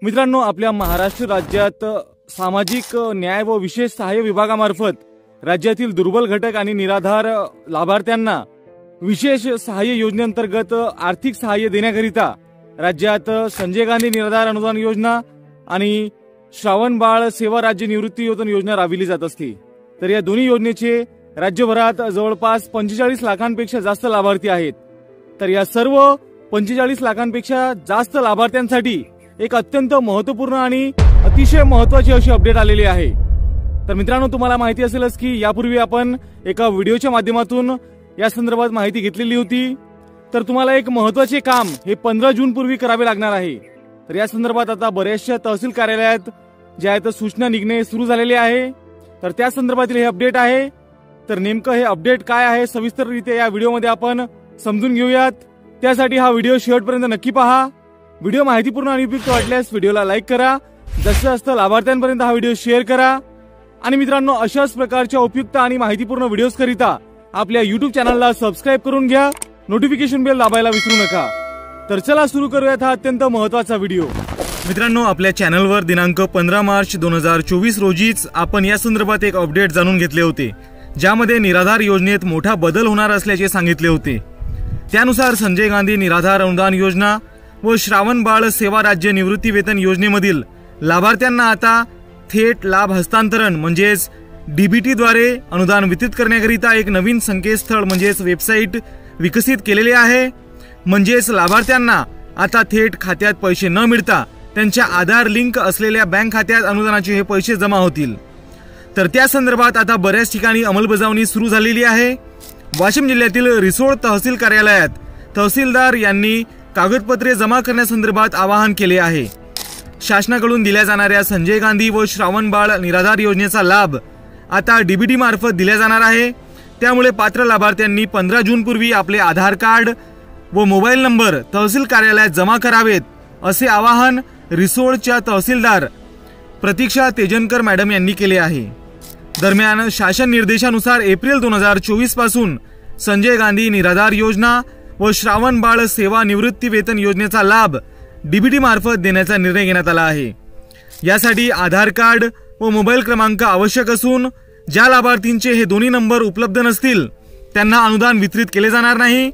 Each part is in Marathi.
मित्रांनो, आपल्या महाराष्ट्र राज्यात सामाजिक न्याय व विशेष सहाय्य विभागामार्फत राज्यातील दुर्बल घटक आणि निराधार लाभार्थ्यांना विशेष सहाय्य योजनेअंतर्गत आर्थिक सहाय्य देण्याकरिता राज्यात संजय गांधी निराधार अनुदान योजना आणि श्रावण बाळ सेवा राज्य निवृत्ती वेतन योजना राबविली जात असते। तर या दोन्ही योजनेचे राज्यभरात जवळपास 45 लाखांपेक्षा जास्त लाभार्थी आहेत। तर या सर्व 45 लाखांपेक्षा जास्त लाभार्थ्यांसाठी एक अत्यंत महत्त्वपूर्ण आणि अतिशय महत्त्वाची अशी अपडेट आलेली आहे। तर मित्रांनो, तुम्हाला माहिती असेलच की यापूर्वी आपण एका व्हिडिओच्या माध्यमातून या संदर्भात माहिती घेतलेली होती। तर तुम्हाला एक महत्त्वाचे काम हे 15 जून पूर्वी करावे लागणार आहे। तर या संदर्भात आता बऱ्याचशा तहसील कार्यालयात जे आहेत सूचना निघणे सुरू झालेले आहे। तर त्या संदर्भातील हे अपडेट आहे। तर नेमकं हे अपडेट काय आहे सविस्तररित्या या व्हिडिओमध्ये आपण समजून घेऊयात। त्यासाठी हा व्हिडिओ शेवटपर्यंत नक्की पहा। व्हिडिओ माहितीपूर्ण आणि उपयुक्त वाटल्यास व्हिडिओला लाईक करा, जास्तीत जास्त लाभार्थ्यांपर्यंत हा व्हिडिओ शेअर करा आणि मित्रांनो, अशाच प्रकारच्या उपयुक्त आणि माहितीपूर्ण व्हिडिओज करिता आपल्या YouTube चॅनलला सबस्क्राइब करून घ्या, नोटिफिकेशन बेल दाबायला विसरू नका। तर चला सुरू करूयात हा अत्यंत महत्त्वाचा व्हिडिओ। मित्रांनो, आपल्या चॅनलवर दिनांक 15 मार्च 2024 रोजीच आपण या संदर्भात एक अपडेट जाणून घेतले होते, ज्यामध्ये निराधार योजनेत मोठा बदल होणार असल्याचे सांगितले होते। त्यानुसार संजय गांधी निराधार अनुदान योजना व श्रावण बाळ सेवा राज्य निवृत्ती वेतन योजनेमधील लाभार्थ्यांना आता थेट लाभ हस्तांतरण म्हणजेच डीबीटी द्वारे अनुदान वितरित करण्याकरिता एक नवीन संकेतस्थळ म्हणजेच वेबसाईट विकसित केलेले आहे। म्हणजेच लाभार्थ्यांना आता थेट खात्यात पैसे न मिळता त्यांच्या आधार लिंक असलेल्या बँक खात्यात अनुदानाचे हे पैसे जमा होतील। तर त्या संदर्भात आता बऱ्याच ठिकाणी अंमलबजावणी सुरू झालेली आहे। वाशिम जिल्ह्यातील रिसोड तहसील कार्यालयात तहसीलदार यांनी कागदपत्रे जमा करण्यासंदर्भात आवाहन केले आहे। शासनाकडून दिल्या जाणाऱ्या संजय गांधी व श्रावण बाळ निराधार योजनेचा लाभ आता डीबीटी मार्फत दिला जाणार आहे। त्यामुळे पात्र लाभार्थ्यांनी 15 जून पूर्वी आपले आधार कार्ड व मोबाईल नंबर तहसील कार्यालयात जमा करावेत, असे आवाहन रिसोडच्या तहसीलदार प्रतीक्षा तेजनकर मॅडम यांनी केले आहे। दरम्यान शासन निर्देशानुसार एप्रिल 2024 पासून संजय गांधी निराधार योजना व श्रावण बाळ सेवा निवृत्ती वेतन योजनेचा लाभ डीबीटी मार्फत देण्याचा निर्णय घेण्यात आला आहे। यासाठी आधार कार्ड व मोबाईल क्रमांक आवश्यक असून ज्या लाभार्थींचे हे दोन्ही नंबर उपलब्ध नसतील त्यांना अनुदान वितरित केले जाणार नाही।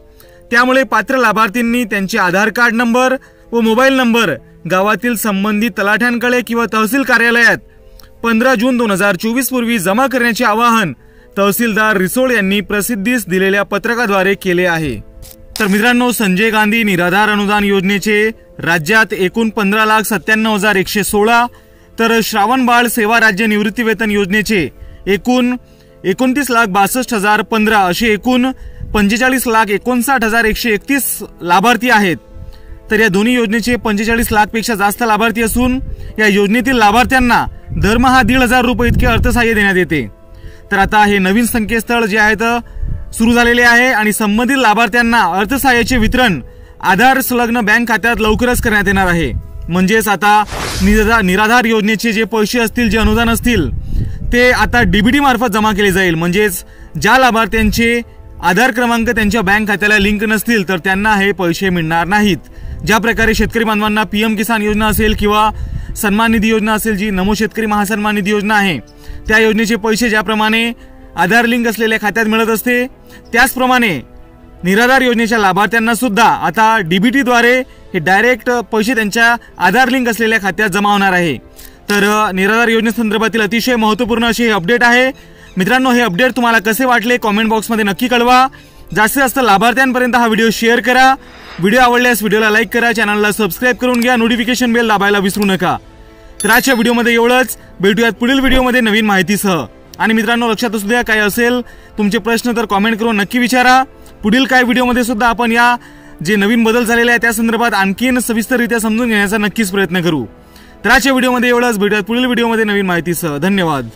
त्यामुळे पात्र लाभार्थींनी त्यांचे आधार कार्ड नंबर व मोबाईल नंबर गावातील संबंधित तलाठ्यांकडे किंवा तहसील कार्यालयात 15 जून 2024 पूर्वी जमा करण्याचे आवाहन तहसीलदार रिसोड यांनी प्रसिद्धीस दिलेल्या पत्रकाद्वारे केले आहे। तर मित्रांनो, संजय गांधी निराधार अनुदान योजनेचे राज्यात एकूण 15,97,116 तर श्रावण बाळ सेवा राज्य निवृत्ती वेतन योजनेचे एकूण 29,62,015 असे एकूण 45,59,131 लाभार्थी आहेत। तर या दोन्ही योजनेचे 45 लाखपेक्षा जास्त लाभार्थी असून या योजनेतील लाभार्थ्यांना दरमहा 1,500 रुपये इतके अर्थसहाय्य देण्यात येते। तर आता हे नवीन संकेतस्थळ जे आहे सुरू झालेले आहे आणि संबंधित लाभार्थ्यांना अर्थसहाय्याचे वितरण आधार संलग्न बँक खात्यात लवकरच करण्यात येणार आहे। म्हणजेच आता निराधार योजनेचे जे पैसे असतील, जे अनुदान असतील, ते आता डीबीटी मार्फत जमा केले जाईल। म्हणजेच ज्या लाभार्थ्यांचे आधार क्रमांक त्यांच्या बँक खात्याला लिंक नसतील तर त्यांना हे पैसे मिळणार नाहीत। ज्या प्रकारे शेतकरी बांधवांना पीएम किसान योजना असेल किंवा सन्मान निधी योजना असेल, जी नमो शेतकरी महासन्मान निधी योजना आहे, त्या योजनेचे पैसे ज्याप्रमाणे आधार लिंक असलेल्या खात्यात मिळत असते, त्याचप्रमाणे निराधार योजनेच्या लाभार्थ्यांना सुद्धा आता डीबीटी द्वारे हे डायरेक्ट पैसे त्यांच्या आधार लिंक असलेल्या खात्यात जमा होणार आहे। तर निराधार योजनेसंदर्भातील अतिशय महत्त्वपूर्ण असे हे अपडेट आहे। मित्रांनो, हे अपडेट तुम्हाला कसे वाटले कमेंट बॉक्समध्ये नक्की कळवा। जास्तीत जास्त लाभार्थ्यांपर्यंत हा व्हिडिओ शेअर करा। व्हिडिओ आवडल्यास व्हिडिओला लाईक करा, चॅनलला सबस्क्राइब करून घ्या, नोटिफिकेशन बेल दाबायला विसरू नका। तर आजच्या व्हिडिओमध्ये एवढंच, भेटूयात पुढील व्हिडिओमध्ये नवीन माहितीसह। आणि मित्रांनो, लक्षात असू द्या, काय असेल तुमचे प्रश्न तर कमेंट करून नक्की विचारा। पुढील काही व्हिडिओमध्ये सुद्धा आपण या जे नवीन बदल झालेले आहे त्या संदर्भात आणखीन सविस्तररित्या समजून घेण्याचा नक्कीच प्रयत्न करू। तर आजच्या व्हिडिओमध्ये एवढंच, भेटूयात पुढील व्हिडिओमध्ये नवीन माहितीसह। धन्यवाद।